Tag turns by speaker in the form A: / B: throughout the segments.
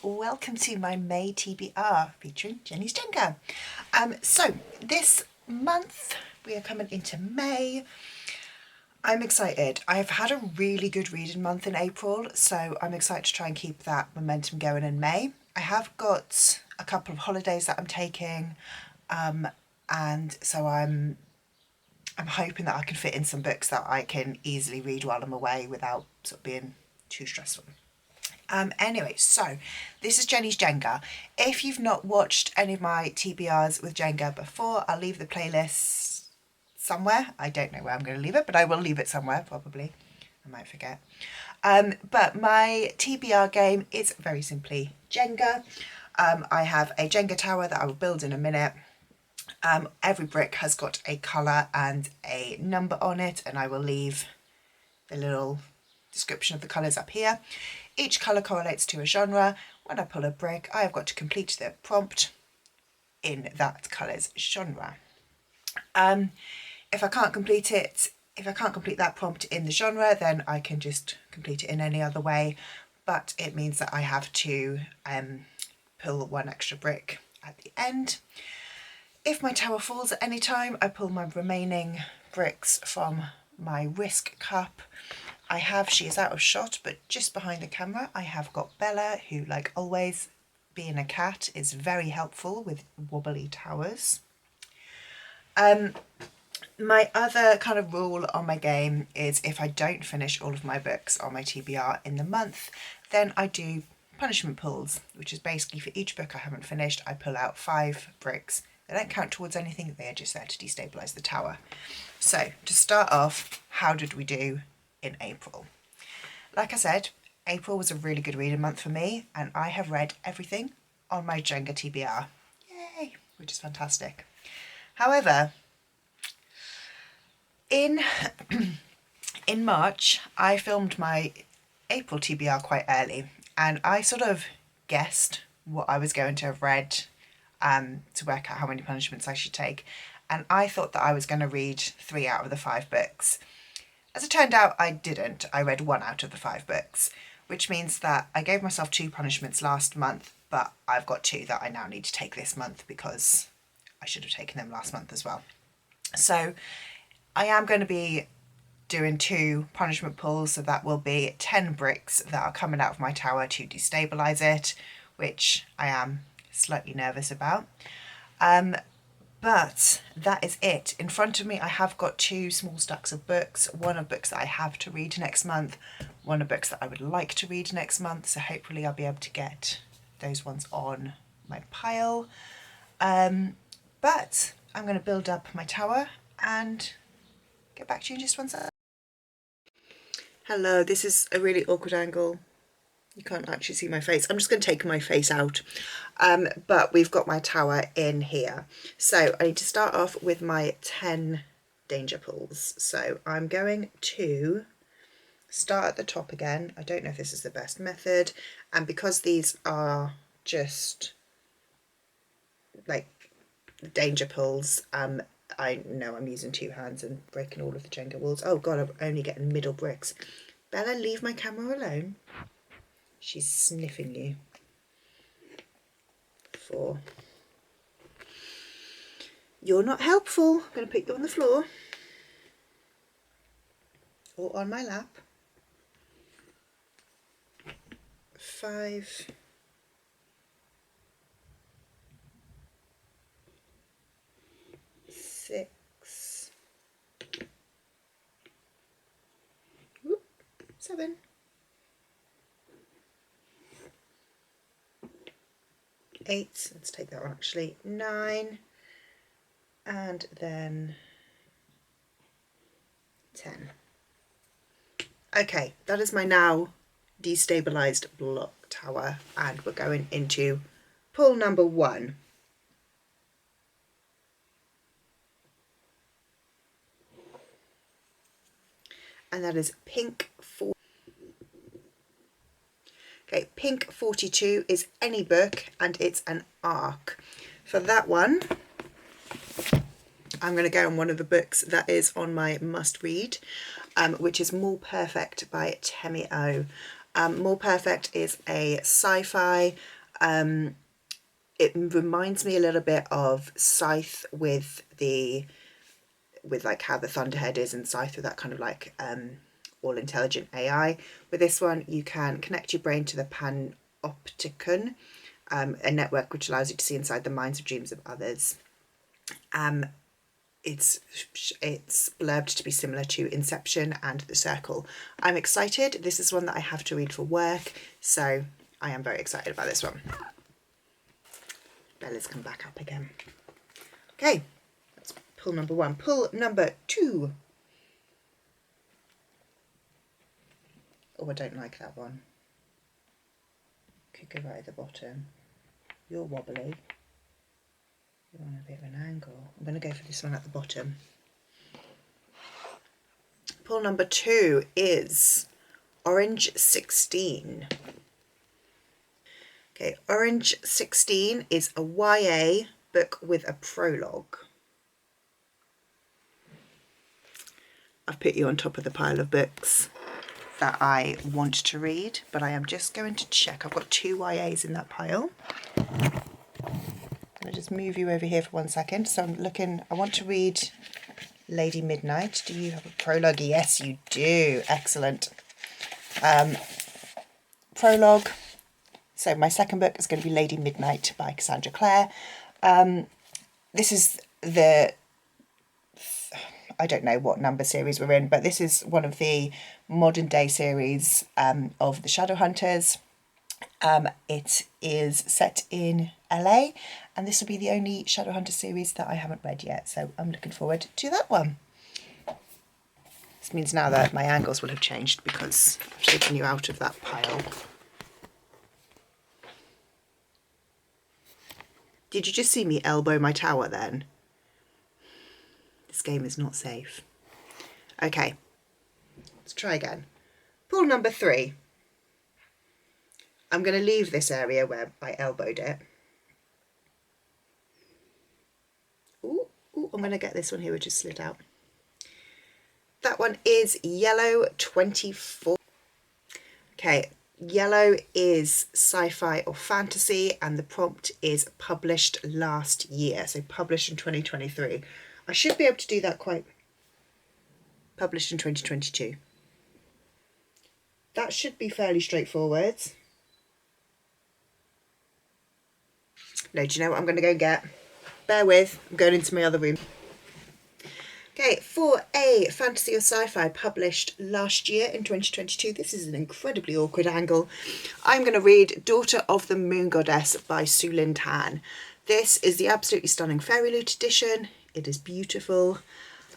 A: welcome to my May TBR featuring Jenny's Jenga. So this month we are coming into May. I'm excited. I've had a really good reading month in April, so I'm excited to try and keep that momentum going in May. I have got a couple of holidays that I'm taking, and so I'm hoping that I can fit in some books that I can easily read while I'm away without sort of being too stressful. Anyway, so this is Jenny's Jenga. If you've not watched any of my TBRs with Jenga before, I'll leave the playlist somewhere. I don't know where I'm going to leave it, but I will leave it somewhere probably. I might forget. But my TBR game is very simply Jenga. I have a Jenga tower that I will build in a minute. Every brick has got a colour and a number on it, and I will leave the little description of the colours up here. Each colour correlates to a genre. When I pull a brick, I have got to complete the prompt in that colour's genre. If I can't complete that prompt in the genre, then I can just complete it in any other way. But it means that I have to pull one extra brick at the end. If my tower falls at any time, I pull my remaining bricks from my risk cup. She is out of shot, but just behind the camera, I have got Bella, who, like always, being a cat, is very helpful with wobbly towers. My other kind of rule on my game is if I don't finish all of my books on my TBR in the month, then I do punishment pulls, which is basically for each book I haven't finished, I pull out 5 bricks. They don't count towards anything, they are just there to destabilise the tower. So, to start off, how did we do in April? Like I said, April was a really good reading month for me, and I have read everything on my Jenga TBR. Yay! Which is fantastic. However, in March, I filmed my April TBR quite early, and I sort of guessed what I was going to have read to work out how many punishments I should take, and I thought that I was going to read 3 out of the 5 books. As it turned out, I didn't. I read 1 out of the 5 books, which means that I gave myself 2 punishments last month, but I've got 2 that I now need to take this month because I should have taken them last month as well. So I am going to be doing 2 punishment pulls, so that will be 10 bricks that are coming out of my tower to destabilise it, which I am slightly nervous about. But that is it. In front of me I have got 2 small stacks of books, one of books that I have to read next month, one of books that I would like to read next month, so hopefully I'll be able to get those ones on my pile. But I'm going to build up my tower and get back to you in just one second. Hello, this is a really awkward angle. You can't actually see my face. I'm just going to take my face out. But we've got my tower in here. So I need to start off with my 10 danger pulls. So I'm going to start at the top again. I don't know if this is the best method. And because these are just like danger pulls, I know I'm using 2 hands and breaking all of the Jenga walls. Oh God, I'm only getting middle bricks. Bella, leave my camera alone. She's sniffing you. 4. You're not helpful. I'm going to put you on the floor. Or on my lap. 5. 6. 7. 8, let's take that one actually, 9, and then 10. Okay, that is my now destabilised block tower, and we're going into pull number 1. And that is pink 4. Okay, pink 42 is any book and it's an arc. For that one, I'm going to go on one of the books that is on my must read, which is More Perfect by TBR. More Perfect is a sci-fi It reminds me a little bit of Scythe with like how the Thunderhead is in Scythe with that kind of like all intelligent AI. With this one, you can connect your brain to the panopticon, a network which allows you to see inside the minds and dreams of others. It's blurbed to be similar to Inception and The Circle. I'm excited. This is one that I have to read for work, so I am very excited about this one. Bella's come back up again. Okay, that's pull number one. Pull number two. Oh, I don't like that one. Could go right at the bottom. You're wobbly. You're on a bit of an angle. I'm going to go for this one at the bottom. Pull number two is Orange 16. Okay, Orange 16 is a YA book with a prologue. I've put you on top of the pile of books that I want to read, but I am just going to check. I've got 2 YAs in that pile. I'm going to just move you over here for 1 second. So I'm looking, I want to read Lady Midnight. Do you have a prologue? Yes, you do. Excellent. Prologue. So my second book is going to be Lady Midnight by Cassandra Clare. This is the, I don't know what number series we're in, but this is one of the modern day series of the Shadowhunters. It is set in LA, and this will be the only Shadowhunter series that I haven't read yet, so I'm looking forward to that one. This means now that my angles will have changed because I've taken you out of that pile. Did you just see me elbow my tower then? This game is not safe. Okay, let's try again. Pull number 3. I'm going to leave this area where I elbowed it. Ooh, I'm going to get this one here which just slid out. That one is Yellow 24. Okay, Yellow is sci-fi or fantasy, and the prompt is published last year, so published in 2023. I should be able to do that quite. Published in 2022. That should be fairly straightforward. No, do you know what I'm going to go and get? Bear with, I'm going into my other room. Okay, for a fantasy or sci-fi published last year in 2022, this is an incredibly awkward angle. I'm going to read Daughter of the Moon Goddess by Su Lin Tan. This is the absolutely stunning Fairy Loot edition. It is beautiful.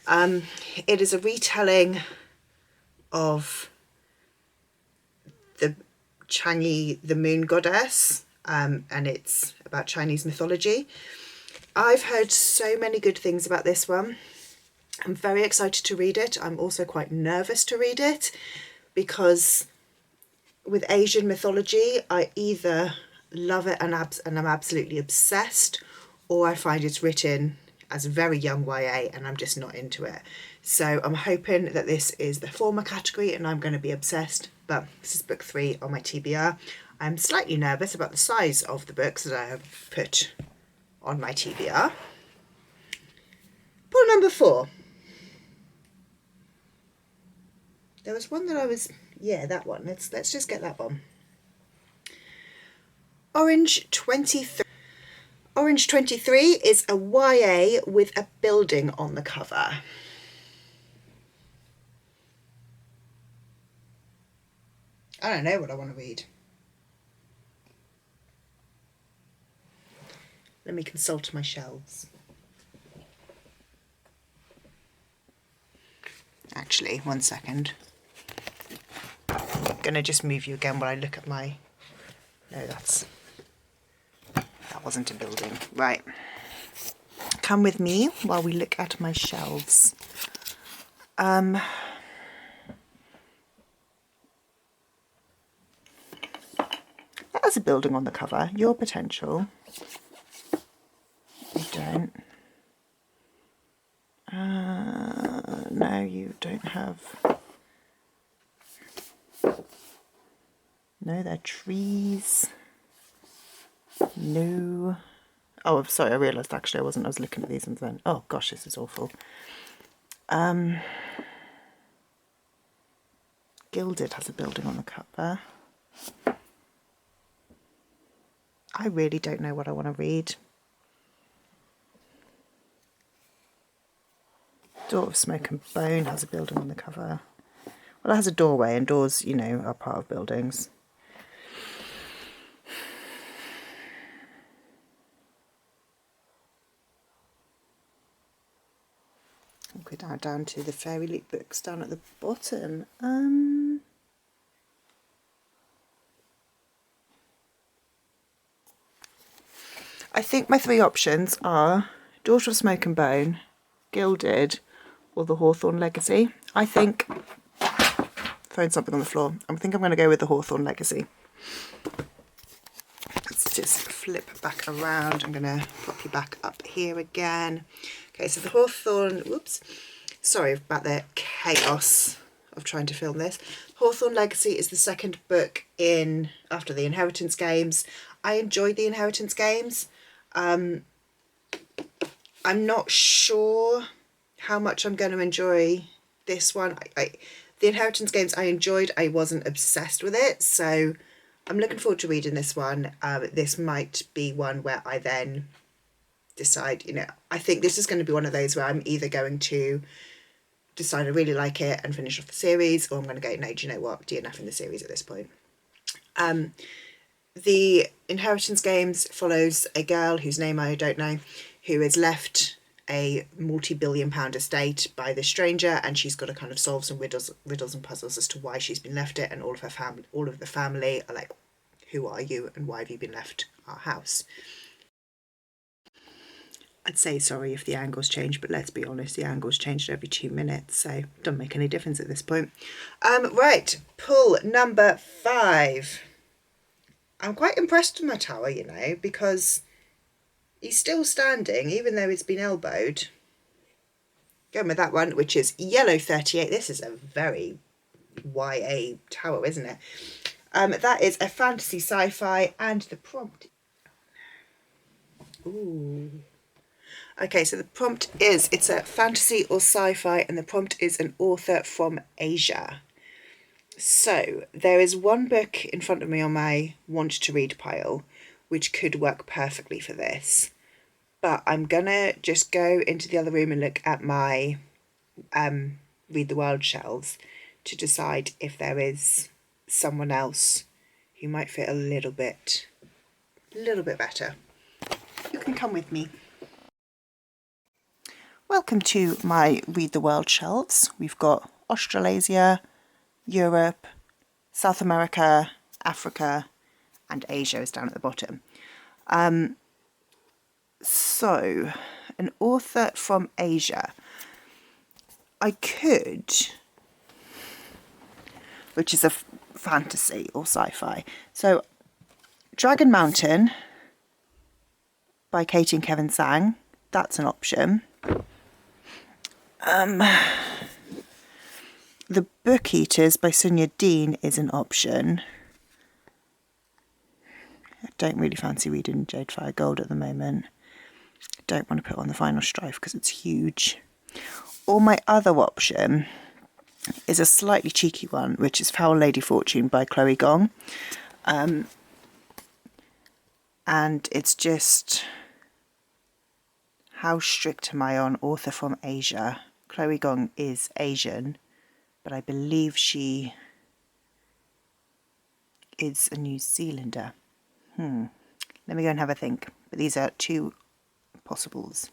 A: It is a retelling of the Chang'e, the Moon Goddess, and it's about Chinese mythology. I've heard so many good things about this one. I'm very excited to read it. I'm also quite nervous to read it because with Asian mythology, I either love it and I'm absolutely obsessed, or I find it's written as a very young YA and I'm just not into it. So I'm hoping that this is the former category and I'm going to be obsessed, but this is book 3 on my TBR. I'm slightly nervous about the size of the books that I have put on my TBR. Pull number 4. There was one that I was, yeah, that one. Let's just get that one. Orange 23. Orange 23 is a YA with a building on the cover. I don't know what I want to read. Let me consult my shelves. Actually, 1 second. I'm going to just move you again while I look at my... No, that wasn't a building. Right. Come with me while we look at my shelves. That has a building on the cover. Your Potential. You don't. No, you don't have... No, they're trees. No. Oh, sorry, I realised actually I wasn't. I was looking at these and then, oh gosh, this is awful. Gilded has a building on the cover. I really don't know what I want to read. Door of Smoke and Bone has a building on the cover. Well, it has a doorway, and doors, you know, are part of buildings. We'll go down to the Fairy Loot books down at the bottom. I think my three options are Daughter of Smoke and Bone, Gilded, or The Hawthorne Legacy. I think, throwing something on the floor, I think I'm going to go with The Hawthorne Legacy. Let's just flip back around. I'm going to pop you back up here again. Okay, so The Hawthorne, whoops, sorry about the chaos of trying to film this. Hawthorne Legacy is the second book in after the Inheritance games. I enjoyed the Inheritance games. I'm not sure how much I'm going to enjoy this one. The Inheritance games I enjoyed. I wasn't obsessed with it, so I'm looking forward to reading this one. This might be one where I then decide, you know, I think this is going to be one of those where I'm either going to decide I really like it and finish off the series, or I'm going to go, no, do you know what, DNF in the series at this point. The Inheritance games follows a girl whose name I don't know, who is left a multi-billion-pound estate by this stranger, and she's got to kind of solve some riddles and puzzles as to why she's been left it, and all of the family are like, who are you and why have you been left our house? I'd say sorry if the angles change, but let's be honest, the angles changed every 2 minutes, so it doesn't make any difference at this point. Right, pull number 5. I'm quite impressed with my tower, you know, because he's still standing, even though it's been elbowed. Going with that one, which is Yellow 38. This is a very YA tower, isn't it? That is a fantasy sci-fi, and the prompt... Ooh. Okay, so the prompt is, it's a fantasy or sci-fi, and the prompt is an author from Asia. So there is one book in front of me on my want to read pile, which could work perfectly for this. But I'm gonna just go into the other room and look at my Read the World shelves to decide if there is someone else who might fit a little bit better. You can come with me. Welcome to my Read the World shelves. We've got Australasia, Europe, South America, Africa, and Asia is down at the bottom. So, an author from Asia. I could, which is a fantasy or sci-fi. So, Dragon Mountain by Katie and Kevin Sang. That's an option. The Book Eaters by Sunya Dean is an option. I don't really fancy reading Jade Fire Gold at the moment. I don't want to put on the Final Strife because it's huge. Or my other option is a slightly cheeky one, which is Foul Lady Fortune by Chloe Gong. And it's just, how strict am I on author from Asia? Chloe Gong is Asian, but I believe she is a New Zealander. Let me go and have a think. But these are two possibles.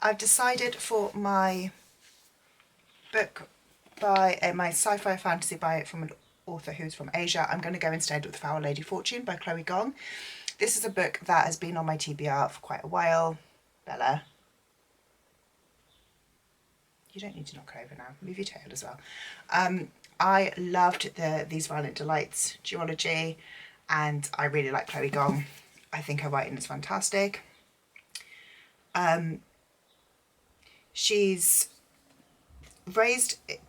A: I've decided for my book by my sci-fi fantasy from an author who's from Asia, I'm going to go instead with Foul Lady Fortune by Chloe Gong. This is a book that has been on my TBR for quite a while. Bella, you don't need to knock over now. Move your tail as well. I loved These Violent Delights duology, and I really like Chloe Gong. I think her writing is fantastic. She's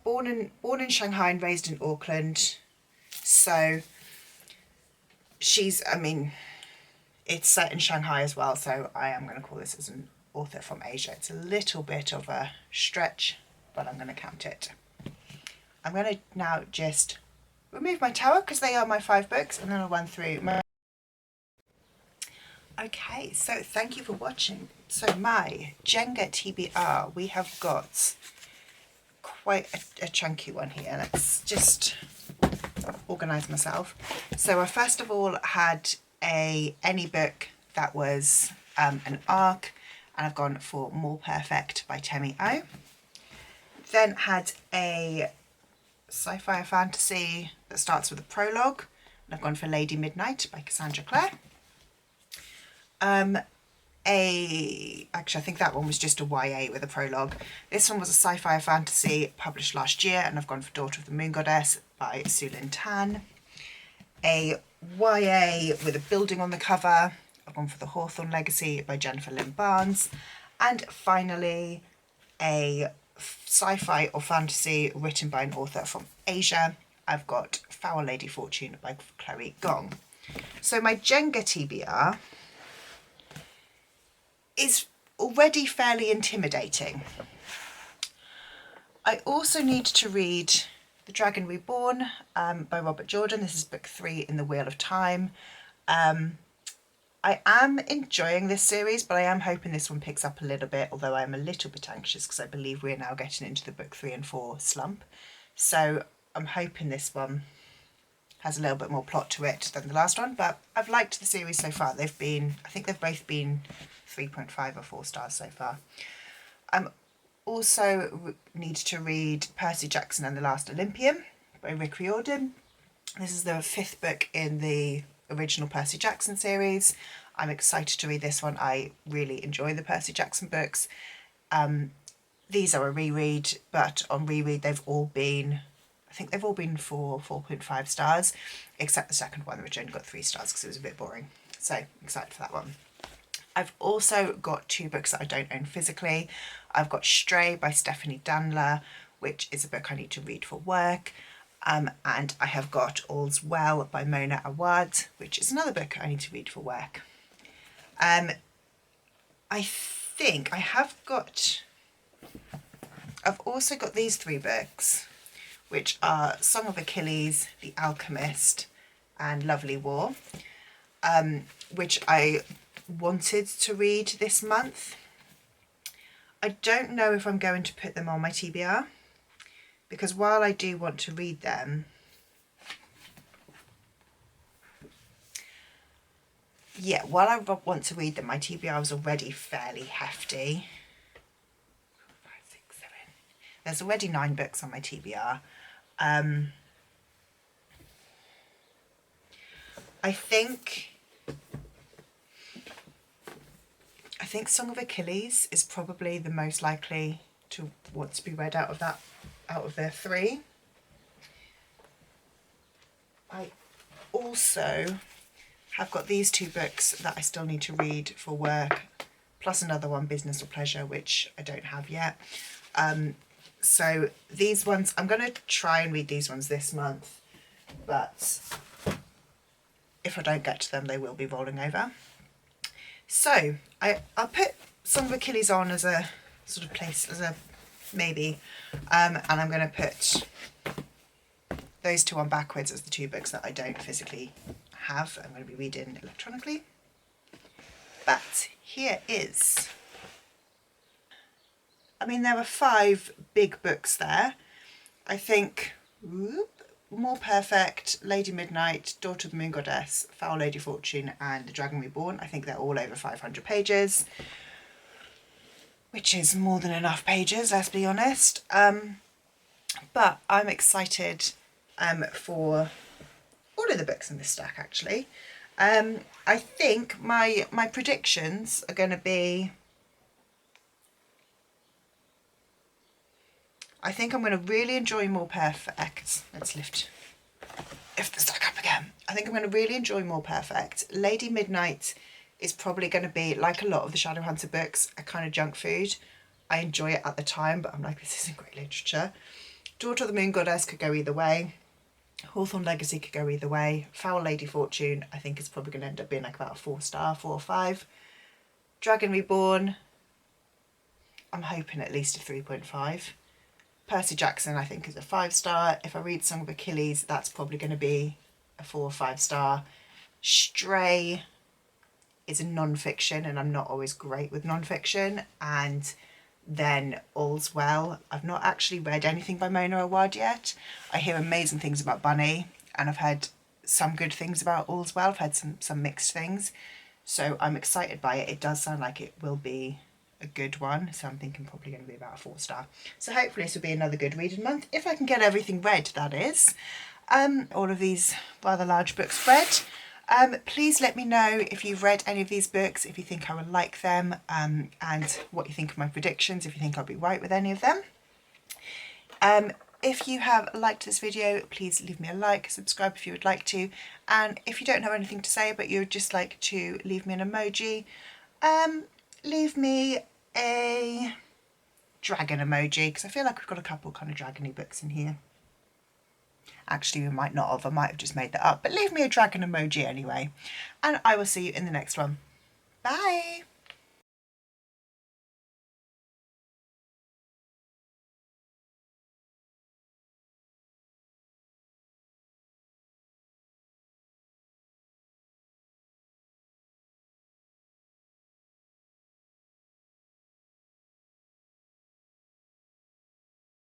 A: born in Shanghai and raised in Auckland, so I mean, it's set in Shanghai as well, so I am going to call this as an author from Asia. It's a little bit of a stretch, but I'm going to count it. I'm going to now just remove my tower because they are my 5 books, and then I'll run through my... Okay, so thank you for watching. So my Jenga TBR, we have got quite a chunky one here. Let's just organise myself. So I first of all had any book that was an arc, and I've gone for More Perfect by j.ayre. Then had a sci-fi fantasy that starts with a prologue, and I've gone for Lady Midnight by Cassandra Clare. Actually I think that one was just a YA with a prologue. This one was a sci-fi fantasy published last year, and I've gone for Daughter of the Moon Goddess by Sulin Tan. A YA with a building on the cover, I've gone for The Hawthorne Legacy by Jennifer Lynn Barnes. And finally a sci-fi or fantasy written by an author from Asia, I've got Foul Lady Fortune by Chloe Gong. So my Jenga TBR is already fairly intimidating. I also need to read The Dragon Reborn by Robert Jordan. This is book 3 in the Wheel of Time. I am enjoying this series, but I am hoping this one picks up a little bit, although I'm a little bit anxious because I believe we're now getting into the book 3 and 4 slump. So I'm hoping this one has a little bit more plot to it than the last one, but I've liked the series so far. I think they've both been 3.5 or 4 stars so far. Also need to read Percy Jackson and the Last Olympian by Rick Riordan. This is the 5th book in the original Percy Jackson series. I'm excited to read this one. I really enjoy the Percy Jackson books. These are a reread, but on reread they've all been, I think they've all been 4.5 stars, except the second one, which only got 3 stars because it was a bit boring. So excited for that one. I've also got 2 books that I don't own physically. I've got Stray by Stephanie Danler, which is a book I need to read for work. And I have got All's Well by Mona Awad, which is another book I need to read for work. I think I've also got these 3 books, which are Song of Achilles, The Alchemist, and Lovely War, which I wanted to read this month. I don't know if I'm going to put them on my TBR, because while I do want to read them, while I want to read them, my TBR is already fairly hefty. 5, 6, 7. There's already 9 books on my TBR. I think Song of Achilles is probably the most likely to want to be read out of their 3. I also have got these 2 books that I still need to read for work, plus another one, Business or Pleasure, which I don't have yet. So these ones, I'm going to try and read these ones this month, but if I don't get to them, they will be rolling over. So I'll put Song of Achilles on as a sort of place, as a maybe, and I'm going to put those 2 on backwards as the 2 books that I don't physically have. I'm going to be reading electronically. But here is, I mean, there are 5 big books there. I think More Perfect, Lady Midnight, Daughter of the Moon Goddess, Foul Lady Fortune, and The Dragon Reborn. I think they're all over 500 pages, which is more than enough pages, let's be honest. But I'm excited for all of the books in this stack, actually. I think my predictions are going to be, I think I'm going to really enjoy More Perfect. Let's lift the stack up again. I think I'm going to really enjoy More Perfect. Lady Midnight is probably going to be, like a lot of the Shadowhunter books, a kind of junk food. I enjoy it at the time, but I'm like, this isn't great literature. Daughter of the Moon Goddess could go either way. Hawthorne Legacy could go either way. Foul Lady Fortune, I think, is probably going to end up being like about a 4-star, 4 or 5. Dragon Reborn, I'm hoping at least a 3.5. Percy Jackson, I think, is a 5-star. If I read Song of Achilles, that's probably going to be a 4 or 5-star. Stray is a non-fiction, and I'm not always great with non-fiction. And then All's Well. I've not actually read anything by Mona Awad yet. I hear amazing things about Bunny, and I've heard some good things about All's Well. I've heard some mixed things. So I'm excited by it. It does sound like it will be a good one. So I'm thinking probably going to be about a 4-star. So hopefully this will be another good reading month. If I can get everything read, that is. All of these rather large books read. Please let me know if you've read any of these books, if you think I will like them, and what you think of my predictions, if you think I'll be right with any of them. If you have liked this video, please leave me a like, subscribe if you would like to, and if you don't have anything to say but you would just like to leave me an emoji, leave me a dragon emoji, because I feel like we've got a couple kind of dragony books in here. Actually, we might not have. I might have just made that up. But leave me a dragon emoji anyway. And I will see you in the next one. Bye!